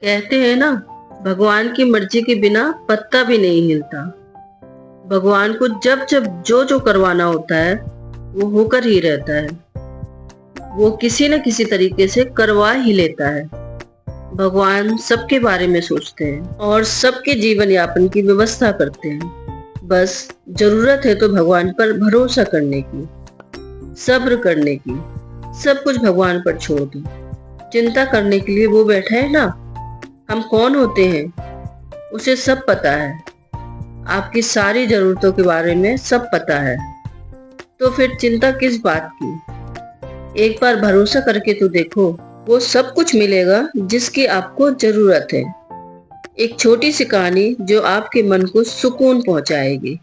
कहते हैं ना, भगवान की मर्जी के बिना पत्ता भी नहीं हिलता। भगवान को जब जब जो जो करवाना होता है वो होकर ही रहता है। वो किसी न किसी तरीके से करवा ही लेता है। भगवान सबके बारे में सोचते हैं और सबके जीवन यापन की व्यवस्था करते हैं। बस जरूरत है तो भगवान पर भरोसा करने की, सब्र करने की। सब कुछ भगवान पर छोड़ दो। चिंता करने के लिए वो बैठा है ना। हम कौन होते हैं उसे सब पता है। आपकी सारी जरूरतों के बारे में सब पता है। तो फिर चिंता किस बात की। एक बार भरोसा करके तो देखो, वो सब कुछ मिलेगा जिसकी आपको जरूरत है। एक छोटी सी कहानी जो आपके मन को सुकून पहुंचाएगी।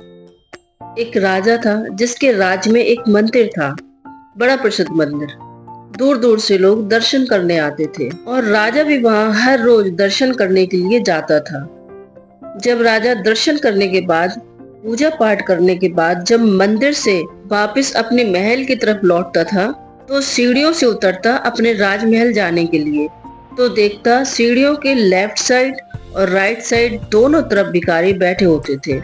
एक राजा था जिसके राज में एक मंदिर था, बड़ा प्रसिद्ध मंदिर। दूर दूर से लोग दर्शन करने आते थे और राजा भी वहां हर रोज दर्शन करने के लिए जाता था। जब राजा दर्शन करने के बाद, पूजा पाठ करने के बाद जब मंदिर से वापस अपने महल की तरफ लौटता था, तो सीढ़ियों से उतरता अपने राजमहल जाने के लिए, तो देखता सीढ़ियों के लेफ्ट साइड और राइट साइड दोनों तरफ भिखारी बैठे होते थे।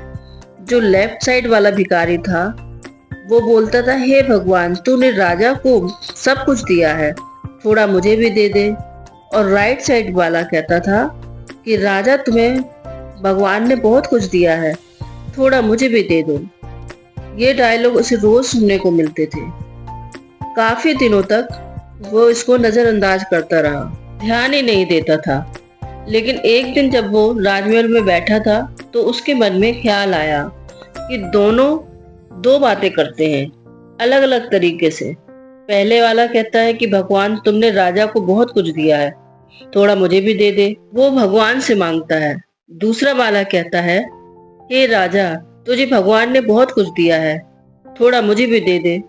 जो लेफ्ट साइड वाला भिखारी था वो बोलता था, हे भगवान, तूने राजा को सब कुछ दिया है, थोड़ा मुझे भी दे दे। और राइट साइड वाला कहता था कि राजा, तुम्हें भगवान ने बहुत कुछ दिया है, थोड़ा मुझे भी दे दो। ये डायलॉग उसे रोज सुनने को मिलते थे। काफी दिनों तक वो इसको नजरअंदाज करता रहा, ध्यान ही नहीं देता था। लेकिन एक दिन जब वो राजमहल में बैठा था तो उसके मन में ख्याल आया कि दोनों दो बातें करते हैं अलग अलग तरीके से। पहले वाला कहता है कि भगवान, तुमने राजा को बहुत कुछ दिया है, थोड़ा मुझे भी दे दे, वो भगवान से मांगता है। दूसरा वाला कहता है, हे राजा, तुझे भगवान ने बहुत कुछ दिया है, थोड़ा मुझे भी दे दे।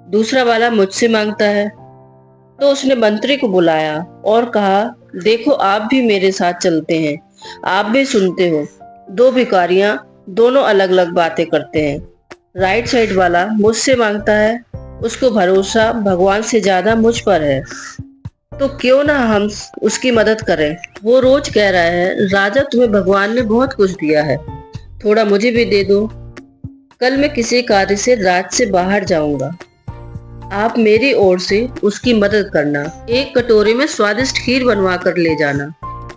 दूसरा वाला मुझसे मांगता है। तो उसने मंत्री को बुलाया और कहा, देखो, आप भी मेरे साथ चलते हैं, आप भी सुनते हो। दो भिखारियां दोनों अलग अलग बातें करते हैं। राइट साइड वाला मुझसे मांगता है, उसको भरोसा भगवान से ज्यादा मुझ पर है, तो क्यों ना हम उसकी मदद करें। वो रोज कह रहा है, राजा, तुम्हें भगवान ने बहुत कुछ दिया है, थोड़ा मुझे भी दे दो। कल मैं किसी कार्य से रात से बाहर जाऊंगा, आप मेरी ओर से उसकी मदद करना। एक कटोरे में स्वादिष्ट खीर बनवा कर ले जाना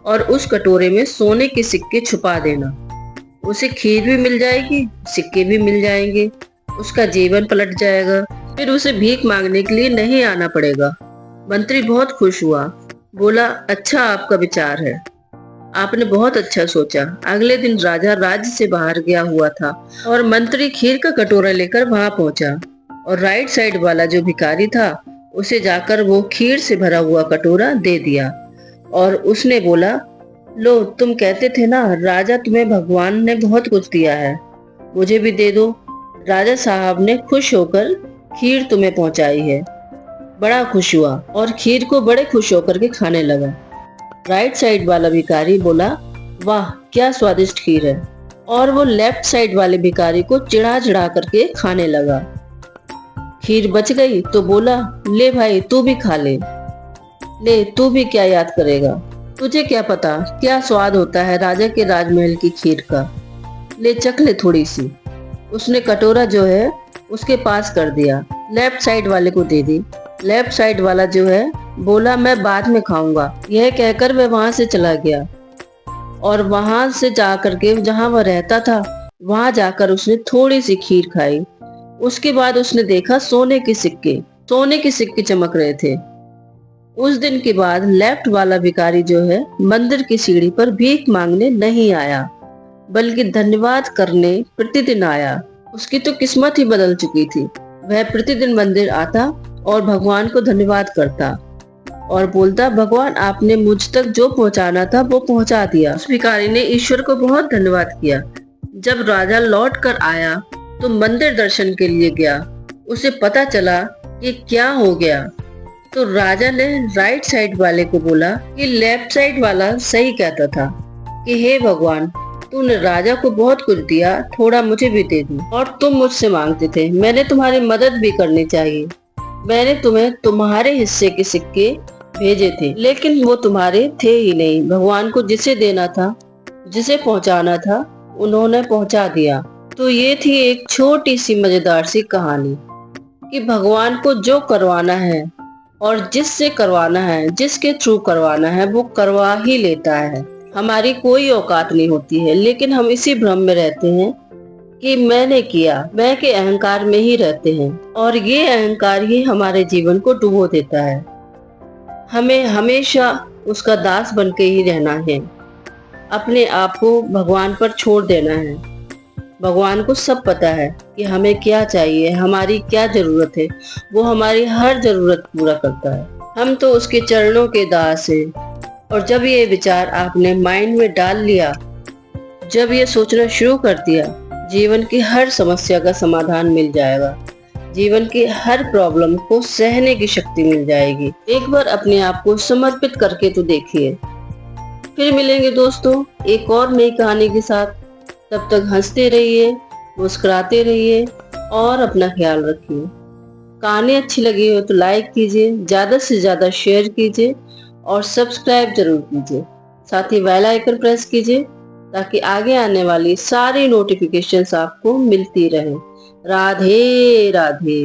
और उस कटोरे में सोने के सिक्के छुपा देना। उसे खीर भी मिल जाएगी, सिक्के भी मिल जाएंगे, उसका जीवन पलट जाएगा, फिर उसे भीख मांगने के लिए नहीं आना पड़ेगा। मंत्री बहुत खुश हुआ, बोला, अच्छा आपका विचार है, आपने बहुत अच्छा सोचा। अगले दिन राजा राज्य से बाहर गया हुआ था और मंत्री खीर का कटोरा लेकर वहां पहुंचा और राइट साइड वाला जो भिखारी था उसे जाकर वो खीर से भरा हुआ कटोरा दे दिया और उसने बोला, लो, तुम कहते थे ना राजा, तुम्हें भगवान ने बहुत कुछ दिया है, मुझे भी दे दो। राजा साहब ने खुश होकर खीर तुम्हें पहुंचाई है। बड़ा खुश हुआ और खीर को बड़े खुश होकर के खाने लगा। राइट साइड वाला भिखारी बोला, वाह, क्या स्वादिष्ट खीर है। और वो लेफ्ट साइड वाले भिखारी को चिढ़ा चिढ़ा करके खाने लगा। खीर बच गई तो बोला, ले भाई, तू भी खा ले, ले तू भी क्या याद करेगा, तुझे क्या पता क्या स्वाद होता है राजा के राजमहल की खीर का, ले चख ले थोड़ी सी। उसने कटोरा जो है उसके पास कर दिया, लेफ्ट साइड वाले को दे दी। लेफ्ट साइड वाला जो है बोला, मैं बाद में खाऊंगा। यह कहकर वह वहां से चला गया और वहां से जाकर के जहां वह रहता था वहां जाकर उसने थोड़ी सी खीर खाई। उसके बाद उसने देखा सोने के सिक्के चमक रहे थे। उस दिन के बाद लेफ्ट वाला भिखारी जो है मंदिर की सीढ़ी पर भीख मांगने नहीं आया, बल्कि धन्यवाद करने प्रतिदिन आया। उसकी तो किस्मत ही बदल चुकी थी। वह प्रतिदिन मंदिर आता और भगवान को धन्यवाद करता और बोलता, भगवान, आपने मुझ तक जो पहुंचाना था वो पहुंचा दिया। उस भिखारी ने ईश्वर को बहुत धन्यवाद किया। जब राजा लौट कर आया तो मंदिर दर्शन के लिए गया। उसे पता चला कि क्या हो गया। तो राजा ने राइट साइड वाले को बोला कि लेफ्ट साइड वाला सही कहता था कि हे भगवान, तूने राजा को बहुत कुछ दिया, थोड़ा मुझे भी दे दो। और तुम मुझसे मांगते थे, मैंने तुम्हारी मदद भी करनी चाहिए। मैंने तुम्हें तुम्हारे हिस्से के सिक्के भेजे थे, लेकिन वो तुम्हारे थे ही नहीं। भगवान को जिसे देना था, जिसे पहुंचाना था, उन्होंने पहुंचा दिया। तो ये थी एक छोटी सी मजेदार सी कहानी कि भगवान को जो करवाना है और जिससे करवाना है, जिसके थ्रू करवाना है, वो करवा ही लेता है। हमारी कोई औकात नहीं होती है, लेकिन हम इसी भ्रम में रहते हैं कि मैंने किया, मैं के अहंकार में ही रहते हैं, और ये अहंकार ही हमारे जीवन को डुबो देता है। हमें हमेशा उसका दास बन के ही रहना है, अपने आप को भगवान पर छोड़ देना है। भगवान को सब पता है कि हमें क्या चाहिए, हमारी क्या जरूरत है। वो हमारी हर जरूरत पूरा करता है। हम तो उसके चरणों के दास हैं। और जब ये विचार आपने माइंड में डाल लिया, जब ये सोचना शुरू कर दिया, जीवन की हर समस्या का समाधान मिल जाएगा। जीवन की हर प्रॉब्लम को सहने की शक्ति मिल जाएगी। एक बार अपने आप को समर्पित करके तो देखिए। फिर मिलेंगे दोस्तों एक और नई कहानी के साथ। तब तक हंसते रहिए, मुस्कुराते रहिए और अपना ख्याल रखिए। कहानी अच्छी लगी हो तो लाइक कीजिए, ज्यादा से ज्यादा शेयर कीजिए और सब्सक्राइब जरूर कीजिए। साथ ही बेल आइकन प्रेस कीजिए ताकि आगे आने वाली सारी नोटिफिकेशंस आपको मिलती रहे। राधे राधे।